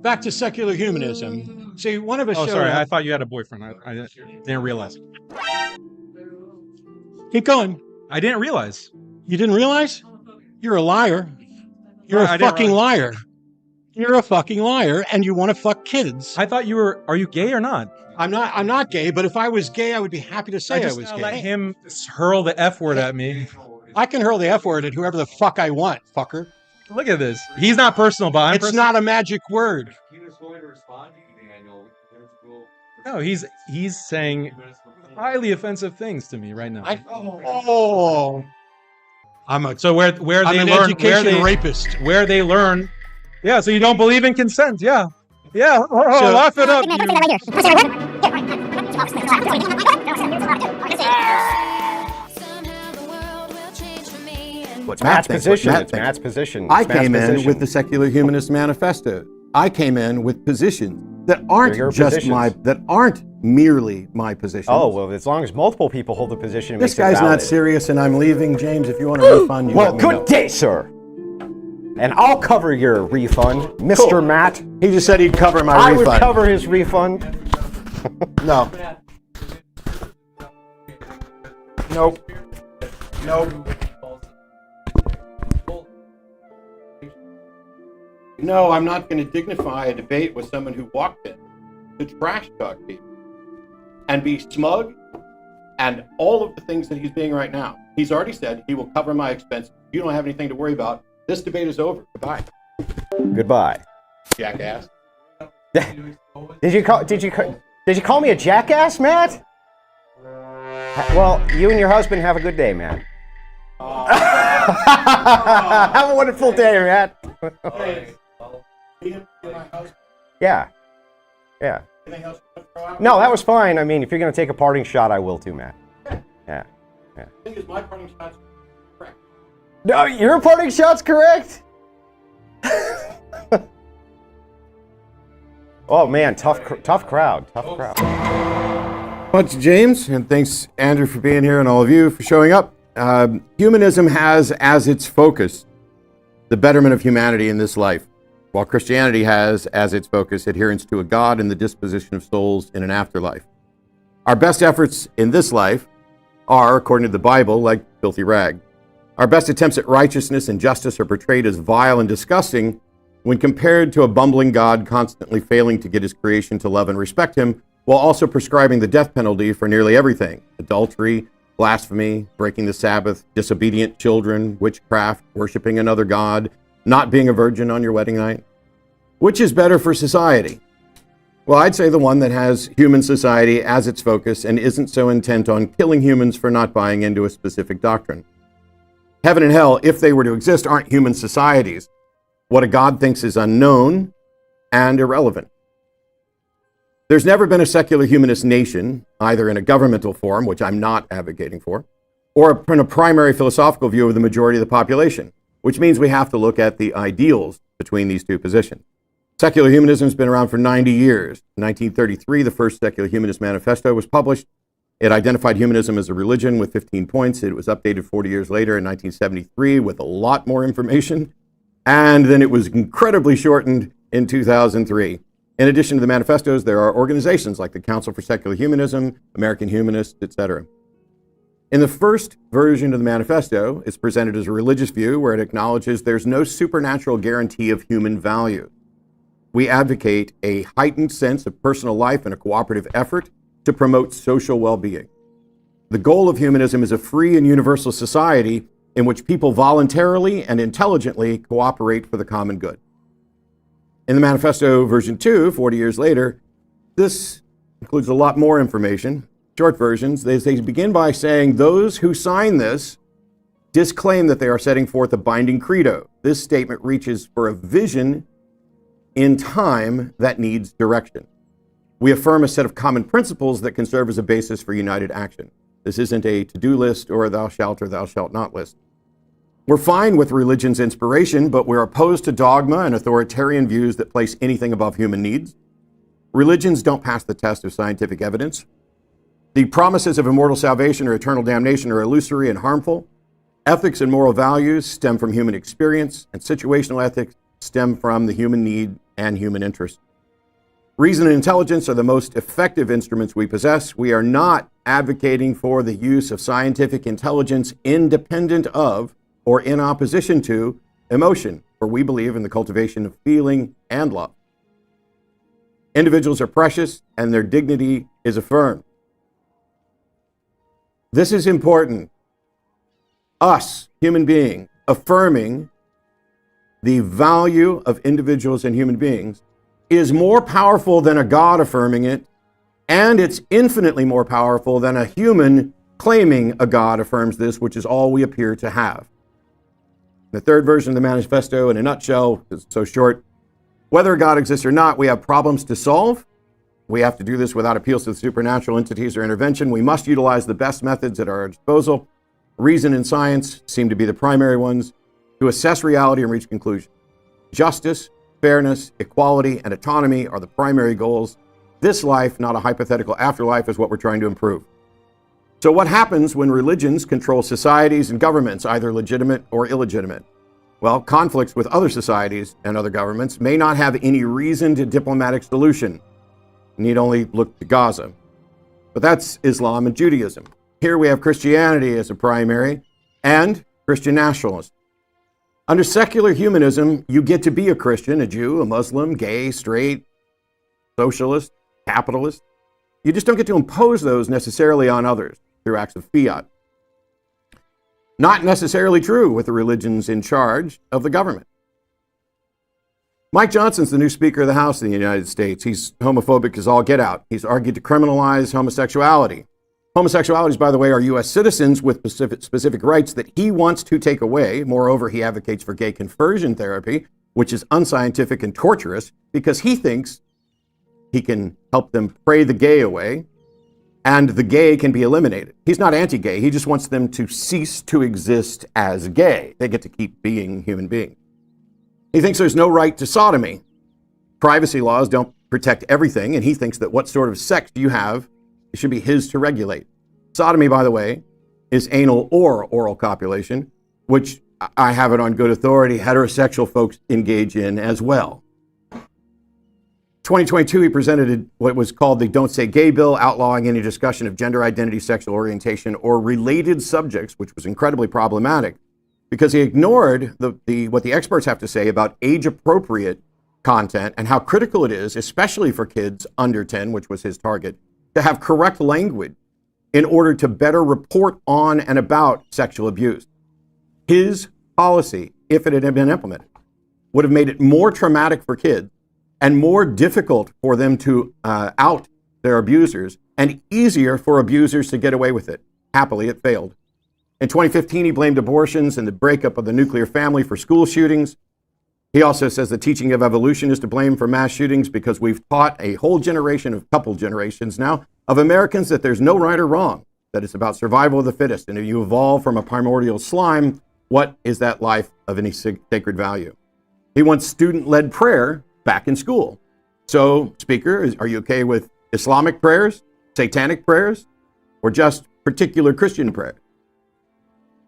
back to secular humanism. See, one of us Oh, showed sorry. I up. thought you had a boyfriend. I didn't realize. Keep going. I didn't realize. You didn't realize? You're a liar. You're I a didn't fucking liar. You're a fucking liar, and you want to fuck kids. I thought you were. Are you gay or not? I'm not gay, but if I was gay, I would be happy to say I was gay. Let him hurl the F word at me. I can hurl the F word at whoever the fuck I want, fucker. Look at this. He's not personal, but I'm It's not a magic word. He was going to respond to you, Daniel. No, he's saying highly offensive things to me right now. So where I'm they an learn education rapist. where they learn. Yeah, so you don't believe in consent. Yeah. Yeah. So- Laugh it up. Matt's position. It's Matt's position. I came in with the Secular Humanist Manifesto. I came in with positions that aren't that aren't merely my positions. Oh, well, as long as multiple people hold the position, it This makes it guy's not valid. serious, and I'm leaving. James, if you want to refund, you Well, let me know. good day, sir. And I'll cover your refund, Mr. Cool. Matt. He just said he'd cover my I refund. would cover his refund. No. Nope. Nope. No, I'm not going to dignify a debate with someone who walked in to trash talk people and be smug and all of the things that he's being right now. He's already said he will cover my expenses. You don't have anything to worry about. This debate is over. Goodbye. Goodbye. Jackass. Did you call me a jackass, Matt? Well, you and your husband have a good day, Matt. Have a wonderful day, Matt. Yeah. Yeah. No, that was fine. I mean, if you're going to take a parting shot, I will too, Matt. Yeah. The thing is, my parting shot's correct. No, your parting shot's correct? Oh, man, tough crowd. Much, James, and thanks, Andrew, for being here, and all of you for showing up. Humanism has as its focus the betterment of humanity in this life, while Christianity has as its focus adherence to a God and the disposition of souls in an afterlife. Our best efforts in this life are, according to the Bible, like filthy rag. Our best attempts at righteousness and justice are portrayed as vile and disgusting when compared to a bumbling God constantly failing to get his creation to love and respect him, while also prescribing the death penalty for nearly everything: adultery, blasphemy, breaking the Sabbath, disobedient children, witchcraft, worshiping another god, not being a virgin on your wedding night. Which is better for society? Well, I'd say the one that has human society as its focus and isn't so intent on killing humans for not buying into a specific doctrine. Heaven and hell, if they were to exist, aren't human societies. What a God thinks is unknown and irrelevant. There's never been a secular humanist nation, either in a governmental form, which I'm not advocating for, or in a primary philosophical view of the majority of the population, which means we have to look at the ideals between these two positions. Secular humanism has been around for 90 years. In 1933, the first Secular Humanist Manifesto was published. It identified humanism as a religion with 15 points. It was updated 40 years later in 1973 with a lot more information. And then it was incredibly shortened in 2003. In addition to the manifestos, there are organizations like the Council for Secular Humanism, American Humanists, etc. In the first version of the manifesto, it's presented as a religious view where it acknowledges there's no supernatural guarantee of human value. We advocate a heightened sense of personal life and a cooperative effort to promote social well-being. The goal of humanism is a free and universal society in which people voluntarily and intelligently cooperate for the common good. In the manifesto version 2, 40 years later, this includes a lot more information. Short versions, they begin by saying those who sign this disclaim that they are setting forth a binding credo. This statement reaches for a vision in time that needs direction. We affirm a set of common principles that can serve as a basis for united action. This isn't a to-do list or a thou shalt not list. We're fine with religion's inspiration, but we're opposed to dogma and authoritarian views that place anything above human needs. Religions don't pass the test of scientific evidence. The promises of immortal salvation or eternal damnation are illusory and harmful. Ethics and moral values stem from human experience, and situational ethics stem from the human need and human interest. Reason and intelligence are the most effective instruments we possess. We are not advocating for the use of scientific intelligence independent of or in opposition to emotion, for we believe in the cultivation of feeling and love. Individuals are precious and their dignity is affirmed. This is important. Us, human beings, affirming the value of individuals and human beings is more powerful than a God affirming it, and it's infinitely more powerful than a human claiming a God affirms this, which is all we appear to have. The third version of the manifesto, in a nutshell, because it's so short, whether God exists or not, we have problems to solve. We have to do this without appeals to the supernatural entities or intervention. We must utilize the best methods at our disposal. Reason and science seem to be the primary ones to assess reality and reach conclusions. Justice, fairness, equality, and autonomy are the primary goals. This life, not a hypothetical afterlife, is what we're trying to improve. So what happens when religions control societies and governments, either legitimate or illegitimate? Well, conflicts with other societies and other governments may not have any reasoned diplomatic solution. You need only look to Gaza. But that's Islam and Judaism. Here we have Christianity as a primary and Christian nationalism. Under secular humanism, you get to be a Christian, a Jew, a Muslim, gay, straight, socialist, capitalist. You just don't get to impose those necessarily on others through acts of fiat. Not necessarily true with the religions in charge of the government. Mike Johnson's the new Speaker of the House in the United States. He's homophobic as all get out. He's argued to criminalize homosexuality. Homosexualities, by the way, are U.S. citizens with specific rights that he wants to take away. Moreover, he advocates for gay conversion therapy, which is unscientific and torturous, because he thinks he can help them pray the gay away, and the gay can be eliminated. He's not anti-gay. He just wants them to cease to exist as gay. They get to keep being human beings. He thinks there's no right to sodomy. Privacy laws don't protect everything, and he thinks that what sort of sex you have, it should be his to regulate. Sodomy, by the way, is anal or oral copulation, which I have it on good authority, heterosexual folks engage in as well. 2022, he presented what was called the Don't Say Gay bill, outlawing any discussion of gender identity, sexual orientation, or related subjects, which was incredibly problematic because he ignored what the experts have to say about age-appropriate content and how critical it is, especially for kids under 10, which was his target, to have correct language in order to better report on and about sexual abuse. His policy, if it had been implemented, would have made it more traumatic for kids and more difficult for them to out their abusers and easier for abusers to get away with it. Happily, it failed. In 2015, he blamed abortions and the breakup of the nuclear family for school shootings. He also says the teaching of evolution is to blame for mass shootings because we've taught a whole generation, of couple generations now, of Americans that there's no right or wrong, that it's about survival of the fittest. And if you evolve from a primordial slime, what is that life of any sacred value? He wants student-led prayer back in school. So, Speaker, are you okay with Islamic prayers, satanic prayers, or just particular Christian prayers?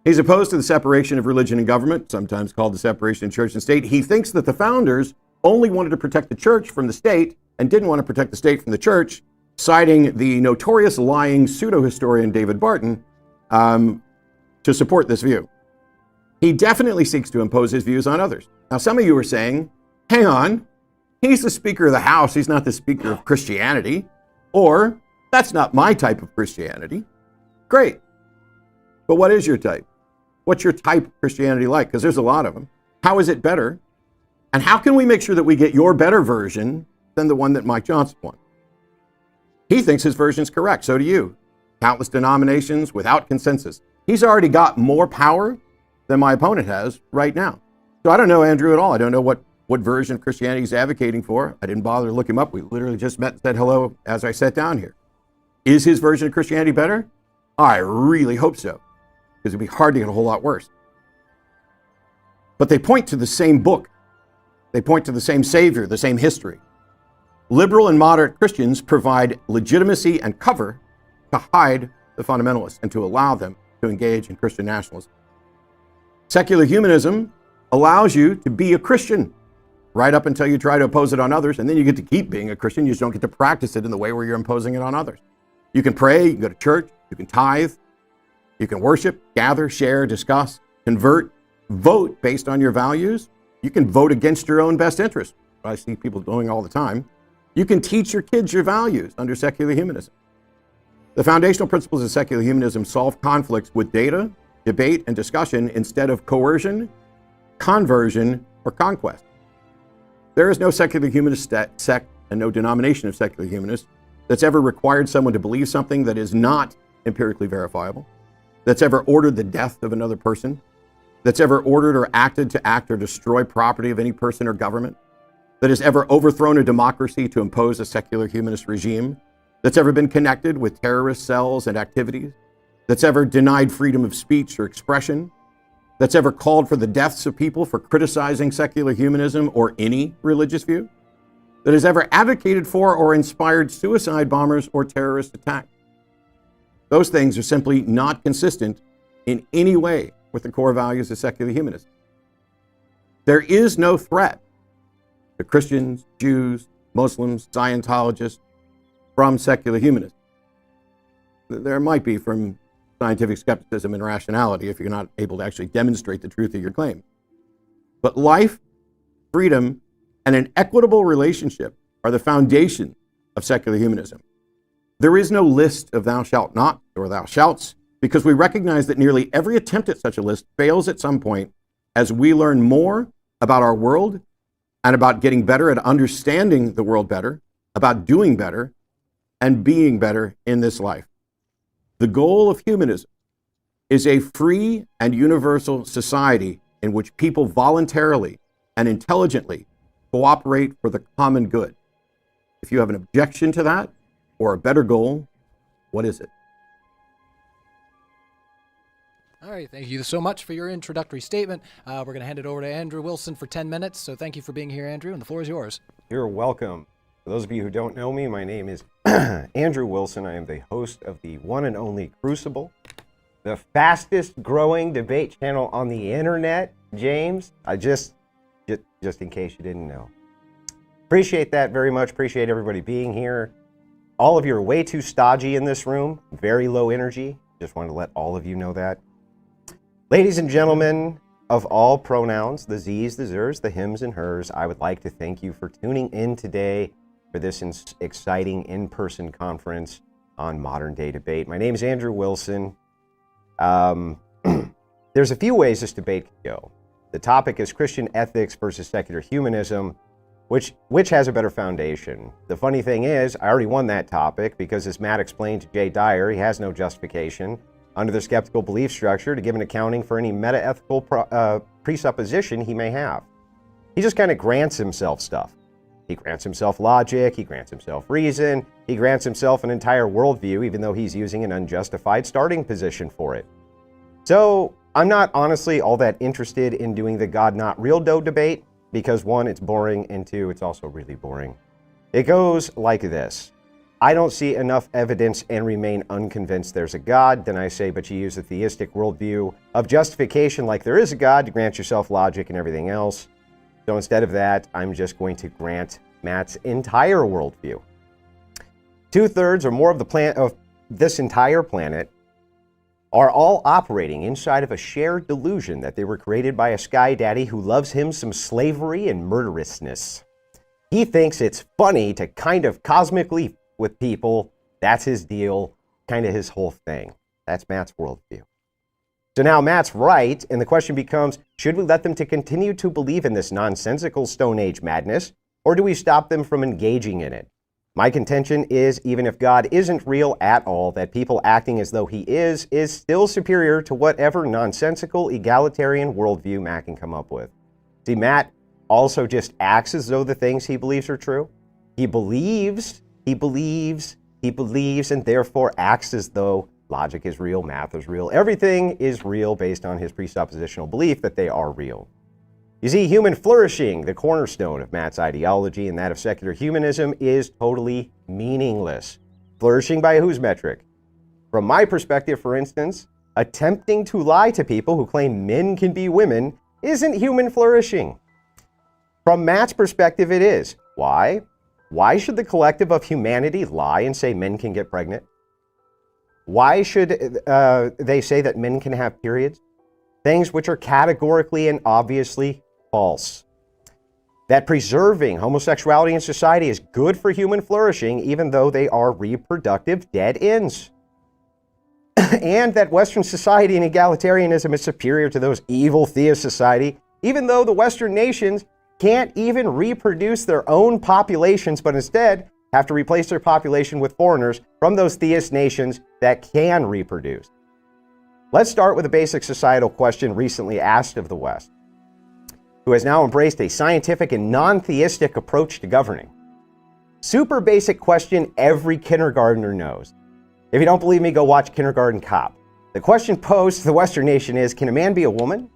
He's opposed to the separation of religion and government, sometimes called the separation of church and state. He thinks that the founders only wanted to protect the church from the state and didn't want to protect the state from the church, citing the notorious lying pseudo-historian David Barton to support this view. He definitely seeks to impose his views on others. Now, some of you are saying, hang on, he's the Speaker of the House, he's not the Speaker of Christianity, or that's not my type of Christianity. Great. But what is your type? What's your type of Christianity like? Because there's a lot of them. How is it better? And how can we make sure that we get your better version than the one that Mike Johnson wants? He thinks his version is correct. So do you. Countless denominations without consensus. He's already got more power than my opponent has right now. So I don't know Andrew at all. I don't know what version of Christianity he's advocating for. I didn't bother to look him up. We literally just met and said hello as I sat down here. Is his version of Christianity better? I really hope so, because it'd be hard to get a whole lot worse. But they point to the same book. They point to the same Savior, the same history. Liberal and moderate Christians provide legitimacy and cover to hide the fundamentalists and to allow them to engage in Christian nationalism. Secular humanism allows you to be a Christian. right up until you try to impose it on others, and then you get to keep being a Christian. You just don't get to practice it in the way where you're imposing it on others. You can pray, you can go to church, you can tithe, you can worship, gather, share, discuss, convert, vote based on your values. You can vote against your own best interest. I see people doing all the time. You can teach your kids your values under secular humanism. The foundational principles of secular humanism solve conflicts with data, debate, and discussion instead of coercion, conversion, or conquest. There is no secular humanist sect and no denomination of secular humanists that's ever required someone to believe something that is not empirically verifiable, that's ever ordered the death of another person, that's ever ordered or acted to act or destroy property of any person or government, that has ever overthrown a democracy to impose a secular humanist regime, that's ever been connected with terrorist cells and activities, that's ever denied freedom of speech or expression, that's ever called for the deaths of people for criticizing secular humanism or any religious view, that has ever advocated for or inspired suicide bombers or terrorist attacks. Those things are simply not consistent in any way with the core values of secular humanism. There is no threat to Christians, Jews, Muslims, Scientologists from secular humanism. There might be from scientific skepticism and rationality if you're not able to actually demonstrate the truth of your claim. But life, freedom, and an equitable relationship are the foundation of secular humanism. There is no list of thou shalt not or thou shalts, because we recognize that nearly every attempt at such a list fails at some point as we learn more about our world and about getting better at understanding the world better, about doing better, and being better in this life. The goal of humanism is a free and universal society in which people voluntarily and intelligently cooperate for the common good. If you have an objection to that or a better goal, what is it? All right, thank you so much for your introductory statement. We're going to hand it over to Andrew Wilson for 10 minutes. So thank you for being here, Andrew, and the floor is yours. You're welcome. For those of you who don't know me, my name is Andrew Wilson. I am the host of the one and only Crucible, the fastest growing debate channel on the internet, James. Just in case you didn't know. Appreciate that very much. Appreciate everybody being here. All of you are way too stodgy in this room. Very low energy. Just wanted to let all of you know that. Ladies and gentlemen of all pronouns, the Z's, the Zers, the hims, and hers, I would like to thank you for tuning in today for this exciting in-person conference on modern day debate. My name is Andrew Wilson. There's a few ways this debate can go. The topic is Christian ethics versus secular humanism, which has a better foundation. The funny thing is, I already won that topic because, as Matt explained to Jay Dyer, he has no justification under the skeptical belief structure to give an accounting for any meta-ethical presupposition he may have. He just kind of grants himself stuff. He grants himself logic, he grants himself reason, he grants himself an entire worldview, even though he's using an unjustified starting position for it. So I'm not honestly all that interested in doing the God not real dough debate, because one, it's boring, and two, it's also really boring. It goes like this. I don't see enough evidence and remain unconvinced there's a God. Then I say, but you use a theistic worldview of justification like there is a God to grant yourself logic and everything else. So instead of that, I'm just going to grant Matt's entire worldview. 2/3 or more of this entire planet are all operating inside of a shared delusion that they were created by a sky daddy who loves him some slavery and murderousness. He thinks it's funny to kind of cosmically with people. That's his deal, kind of his whole thing. That's Matt's worldview. So now Matt's right, and the question becomes, should we let them to continue to believe in this nonsensical Stone Age madness, or do we stop them from engaging in it? My contention is, even if God isn't real at all, that people acting as though he is still superior to whatever nonsensical egalitarian worldview Matt can come up with. See, Matt also just acts as though the things he believes are true. He believes, and therefore acts as though logic is real, math is real, everything is real based on his presuppositional belief that they are real. You see, human flourishing, the cornerstone of Matt's ideology and that of secular humanism, is totally meaningless. Flourishing by whose metric? From my perspective, for instance, attempting to lie to people who claim men can be women isn't human flourishing. From Matt's perspective, it is. Why? Why should the collective of humanity lie and say men can get pregnant? Why should they say that men can have periods? Things which are categorically and obviously false. That preserving homosexuality in society is good for human flourishing, even though they are reproductive dead ends. And that Western society and egalitarianism is superior to those evil theist society, even though the Western nations can't even reproduce their own populations, but instead have to replace their population with foreigners from those theist nations that can reproduce. Let's start with a basic societal question recently asked of the West, who has now embraced a scientific and non-theistic approach to governing. Super basic question every kindergartner knows. If you don't believe me, go watch Kindergarten Cop. The question posed to the Western nation is, can a man be a woman?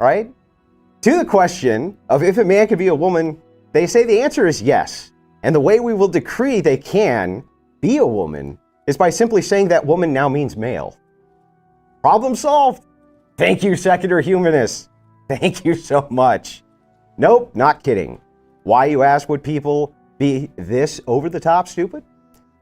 All right? To the question of if a man can be a woman, they say the answer is yes. And the way we will decree they can be a woman is by simply saying that woman now means male. Problem solved. Thank you, secular humanists. Thank you so much. Nope, not kidding. Why, you ask, would people be this over the top stupid?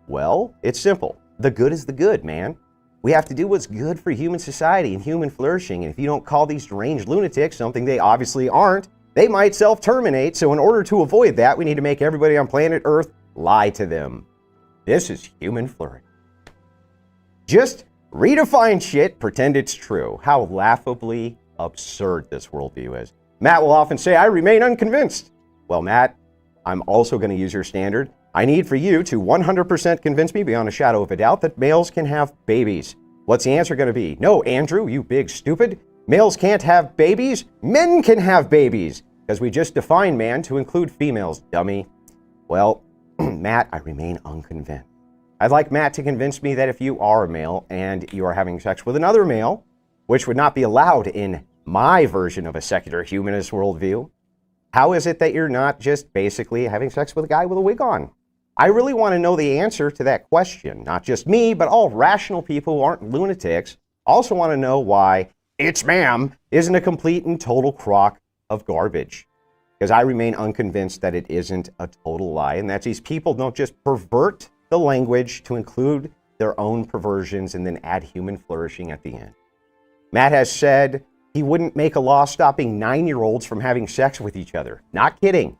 Well, it's simple. The good is the good, man. We have to do what's good for human society and human flourishing. And if you don't call these deranged lunatics something they obviously aren't, they might self-terminate. So in order to avoid that, we need to make everybody on planet Earth lie to them. This is human flourishing. Just redefine shit, pretend it's true. How laughably absurd this worldview is. Matt will often say, I remain unconvinced. Well, Matt, I'm also going to use your standard. I need for you to 100% convince me beyond a shadow of a doubt that males can have babies. What's the answer going to be? No, Andrew, you big stupid. Males can't have babies. Men can have babies. Because we just defined man to include females, dummy. Well, Matt, I remain unconvinced. I'd like Matt to convince me that if you are a male and you are having sex with another male, which would not be allowed in my version of a secular humanist worldview, how is it that you're not just basically having sex with a guy with a wig on? I really want to know the answer to that question. Not just me, but all rational people who aren't lunatics also want to know why "it's ma'am" isn't a complete and total crock of garbage. Because I remain unconvinced that it isn't a total lie, and that these people don't just pervert the language to include their own perversions and then add human flourishing at the end. Matt has said he wouldn't make a law stopping 9-year-olds from having sex with each other. Not kidding.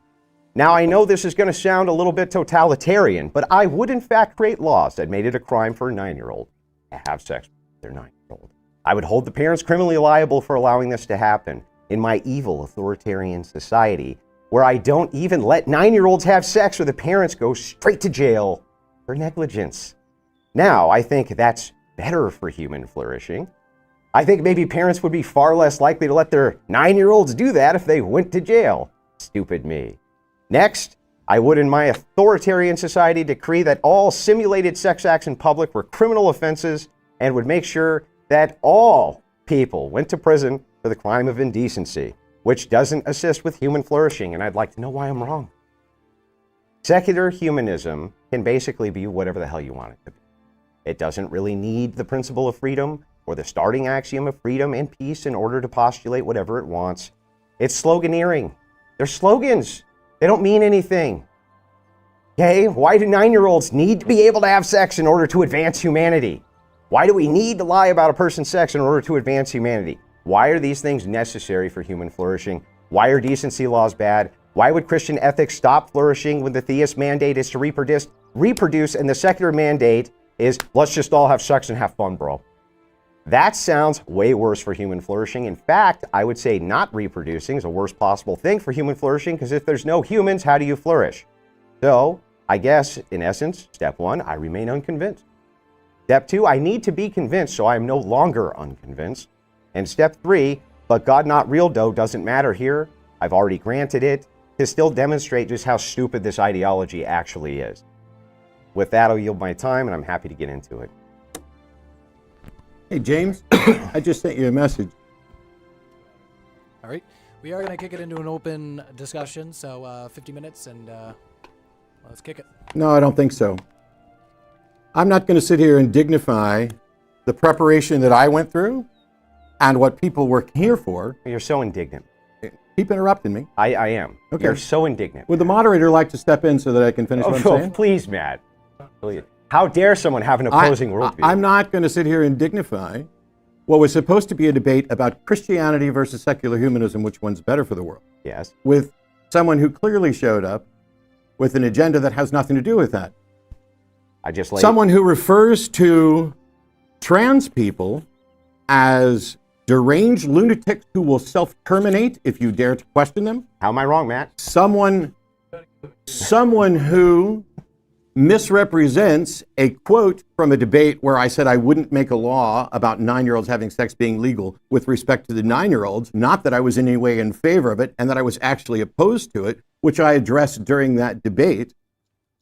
Now, I know this is going to sound a little bit totalitarian, but I would in fact create laws that made it a crime for a 9-year-old to have sex with their 9-year-old. I would hold the parents criminally liable for allowing this to happen in my evil authoritarian society, where I don't even let 9-year-olds have sex or the parents go straight to jail for negligence. Now, I think that's better for human flourishing. I think maybe parents would be far less likely to let their 9-year-olds do that if they went to jail. Stupid me. Next, I would in my authoritarian society decree that all simulated sex acts in public were criminal offenses and would make sure that all people went to prison for the crime of indecency, which doesn't assist with human flourishing, and I'd like to know why I'm wrong. Secular humanism can basically be whatever the hell you want it to be. It doesn't really need the principle of freedom or the starting axiom of freedom and peace in order to postulate whatever it wants. It's sloganeering. They're slogans. They don't mean anything. Okay, why do 9-year-olds need to be able to have sex in order to advance humanity? Why do we need to lie about a person's sex in order to advance humanity? Why are these things necessary for human flourishing? Why are decency laws bad? Why would Christian ethics stop flourishing when the theist mandate is to reproduce and the secular mandate is let's just all have sex and have fun, bro? That sounds way worse for human flourishing. In fact, I would say not reproducing is the worst possible thing for human flourishing, because if there's no humans, how do you flourish? So, I guess, in essence, step 1, I remain unconvinced. Step 2, I need to be convinced, so I am no longer unconvinced. And step 3, but God not real dough doesn't matter here. I've already granted it to still demonstrate just how stupid this ideology actually is. With that, I'll yield my time, and I'm happy to get into it. Hey, James, I just sent you a message. All right. We are going to kick it into an open discussion, so 50 minutes, and let's kick it. No, I don't think so. I'm not going to sit here and dignify the preparation that I went through and what people were here for. You're so indignant. Keep interrupting me. I am. Okay. You're so indignant. Would the moderator like to step in so that I can finish what I'm Oh, saying? please, Matt. Please. How dare someone have an opposing worldview? I'm not going to sit here and dignify what was supposed to be a debate about Christianity versus secular humanism, which one's better for the world, Yes. with someone who clearly showed up with an agenda that has nothing to do with that. I just like Someone who refers to trans people as deranged lunatics who will self-terminate if you dare to question them. How am I wrong, Matt? Someone who misrepresents a quote from a debate where I said I wouldn't make a law about 9-year-olds having sex being legal with respect to the 9-year-olds, not that I was in any way in favor of it and that I was actually opposed to it, which I addressed during that debate.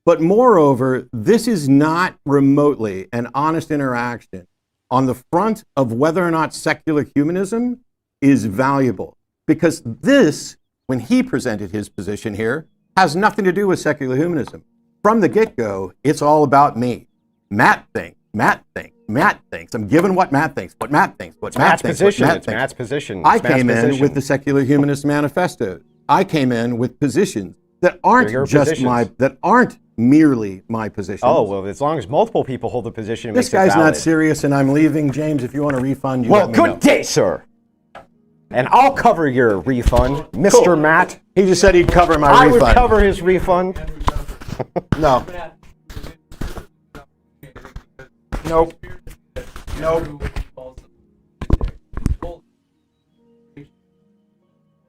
But moreover, this is not remotely an honest interaction on the front of whether or not secular humanism is valuable. Because this, when he presented his position here, has nothing to do with secular humanism. From the get-go, it's all about me. Matt thinks, Matt thinks, Matt thinks. I'm giving what Matt thinks, what Matt thinks, what Matt Matt's thinks, position. what Matt It's thinks. Matt's position. I It's Matt's came in position. with the Secular Humanist Manifesto. I came in with positions that aren't They're your just positions. that aren't merely my positions. Oh, well, as long as multiple people hold the position, it This makes it guy's valid. not serious, and I'm leaving. James, if you want a refund, you Well, let me know. good day, sir. And I'll cover your refund, Mr. Cool. Matt. He just said he'd cover my I refund. would cover his refund. No. Nope. Nope.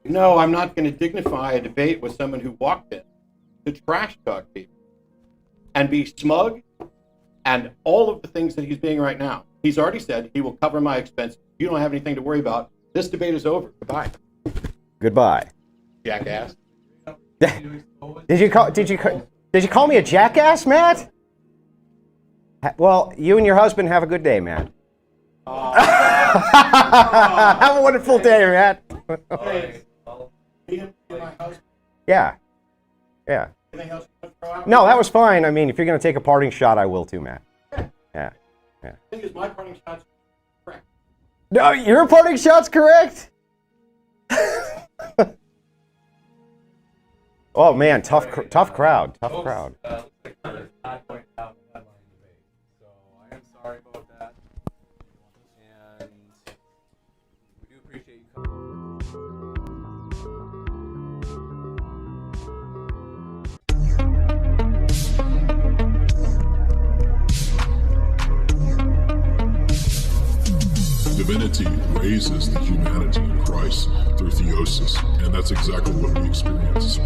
No, I'm not going to dignify a debate with someone who walked in to trash talk people and be smug and all of the things that he's being right now. He's already said he will cover my expenses. You don't have anything to worry about. This debate is over. Goodbye, Goodbye. jackass. Did you call me a jackass, Matt? Well, you and your husband have a good day, Matt. Have a wonderful day, Matt. Yeah. Yeah. No, that was fine. I mean, if you're going to take a parting shot, I will too, Matt. Yeah. Yeah. thing is, my parting shot's correct. No, your parting shot's correct. Oh man, tough crowd. Tough crowd. Not going to have a headline debate, so I am sorry about that. And we do appreciate you coming. Divinity raises the humanity in Christ through theosis, and that's exactly what we experience.